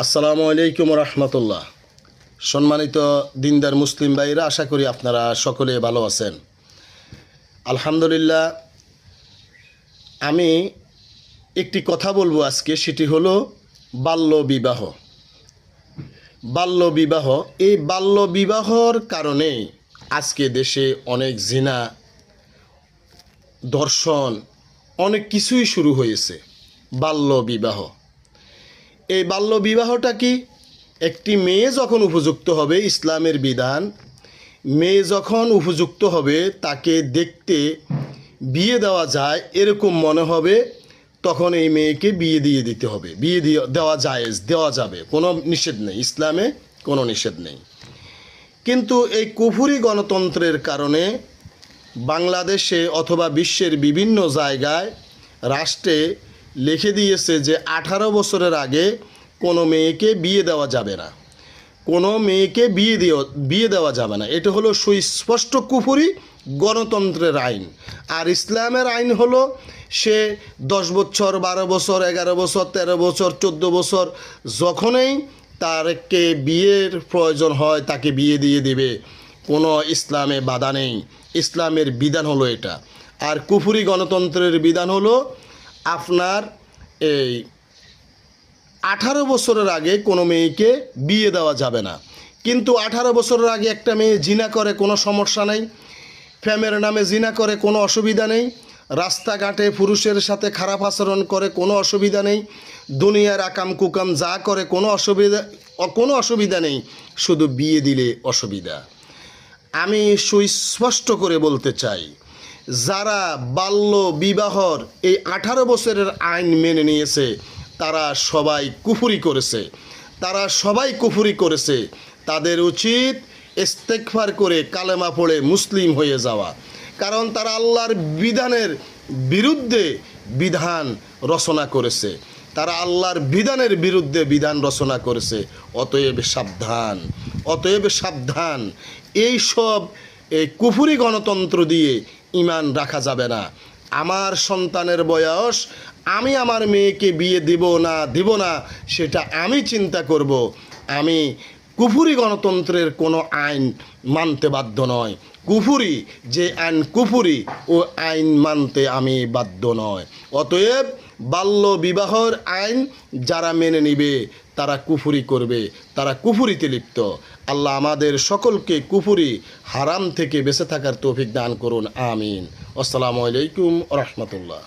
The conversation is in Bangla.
আসসালামু আলাইকুম রহমতুল্লাহ। সম্মানিত দিনদার মুসলিম ভাইরা, আশা করি আপনারা সকলে ভালো আছেন। আলহামদুলিল্লাহ, আমি একটি কথা বলবো আজকে, সেটি হলো বাল্যবিবাহ। বাল্যবিবাহ, এই বাল্যবিবাহর কারণে আজকে দেশে অনেক জিনা, ধর্ষণ, অনেক কিছুই শুরু হয়েছে। বাল্যবিবাহ, এই বাল্যবিবাহটা কি? একটি মেয়ে যখন উপযুক্ত হবে, ইসলামের বিধান, মেয়ে যখন উপযুক্ত হবে তাকে দেখতে বিয়ে দেওয়া যায় এরকম মনে হবে, তখন এই মেয়েকে বিয়ে দিয়ে দিতে হবে। বিয়ে দেওয়া জায়েজ, দেওয়া যাবে, কোনো নিষেধ নেই, ইসলামে কোনো নিষেধ নেই। কিন্তু এই কুফরি গণতন্ত্রের কারণে বাংলাদেশে অথবা বিশ্বের বিভিন্ন জায়গায় রাষ্ট্রে লিখে দিয়েছে যে 18 বছরের আগে কোনো মেয়েকে বিয়ে দেওয়া যাবে না, কোনো মেয়েকে বিয়ে দেওয়া যাবে না। এটা হলো সুস্পষ্ট কুফরি গণতন্ত্রের আইন। আর ইসলামের আইন হলো সে 10 বছর, 12 বছর, 11 বছর, 13 বছর, 14 বছর, যখনই তারকে বিয়ের প্রয়োজন হয় তাকে বিয়ে দিয়ে দিবে, কোনো ইসলামে বাধা নেই। ইসলামের বিধান হলো এটা। আর কুফরি গণতন্ত্রের বিধান হলো আপনার এই 18 বছরের আগে কোনো মেয়েকে বিয়ে দেওয়া যাবে না। কিন্তু 18 বছরের আগে একটা মেয়ে জিনা করে, কোনো সমস্যা নেই। প্রেমের নামে জিনা করে, কোনো অসুবিধা নেই। রাস্তাঘাটে পুরুষের সাথে খারাপ আচরণ করে, কোনো অসুবিধা নেই। দুনিয়ার আকাম কুকাম যা করে, কোনো অসুবিধা নেই। শুধু বিয়ে দিলে অসুবিধা। আমি সুস্পষ্ট করে বলতে চাই, যারা বাল্য বিবাহর এই 18 বছরের আইন মেনে নিয়েছে তারা সবাই কুফরি করেছে, তারা সবাই কুফরি করেছে। তাদের উচিত ইস্তেগফার করে কালেমা পড়ে মুসলিম হয়ে যাওয়া, কারণ তারা আল্লাহর বিধানের বিরুদ্ধে বিধান রচনা করেছে, তারা আল্লাহর বিধানের বিরুদ্ধে বিধান রচনা করেছে। অতএব সাবধান, অতএব সাবধান। এইসব কুফরি গণতন্ত্র দিয়ে ঈমান রাখা যাবে না। আমার সন্তানের বয়স, আমি আমার মেয়েকে বিয়ে দিব না সেটা আমি চিন্তা করব। আমি কুফরি গণতন্ত্রের কোনো আইন মানতে বাধ্য নয়। কুফরি যে আইন কুফরি, ও আইন মানতে আমি বাধ্য নয়। অতএব বাল্য বিবাহর আইন যারা মেনে নিবে তারা কুফরি করবে, তারা কুফরিতে লিপ্ত। আল্লাহ আমাদের সকলকে কুফরি হারাম থেকে বেঁচে থাকার তৌফিক দান করুন, আমিন। আসসালামু আলাইকুম রহমতুল্লাহ।